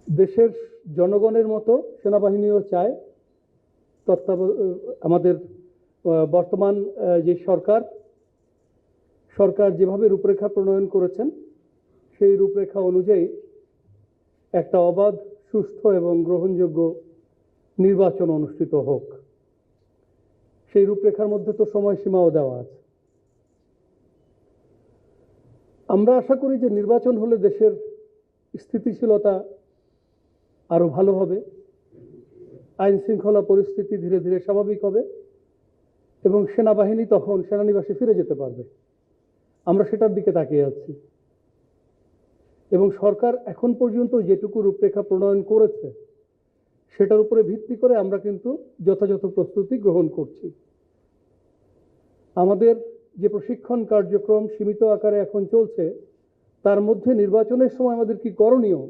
দেশের জনগণের মতো সেনাবাহিনীও চায় আমাদের বর্তমান যে সরকার যেভাবে রূপরেখা প্রণয়ন করেছেন সেই রূপরেখা অনুযায়ী একটা অবাধ, সুষ্ঠু এবং গ্রহণযোগ্য নির্বাচন অনুষ্ঠিত হোক। সেই রূপরেখার মধ্যে তো সময়সীমাও দেওয়া আছে। আমরা আশা করি যে নির্বাচন হলে দেশের স্থিতিশীলতা আরো ভালো হবে, আইন শৃঙ্খলা পরিস্থিতি ধীরে ধীরে স্বাভাবিক হবে এবং সেনাবাহিনী তখন সেনানিবাসে ফিরে যেতে পারবে। আমরা সেটার দিকে তাকিয়ে আছি এবং সরকার এখন পর্যন্ত যেটুকু রূপরেখা প্রণয়ন করেছে সেটার উপরে ভিত্তি করে আমরা কিন্তু যথাযথ প্রস্তুতি গ্রহণ করছি। আমাদের যে প্রশিক্ষণ কার্যক্রম সীমিত আকারে এখন চলছে, তার মধ্যে নির্বাচনের সময় আমাদের কি করণীয়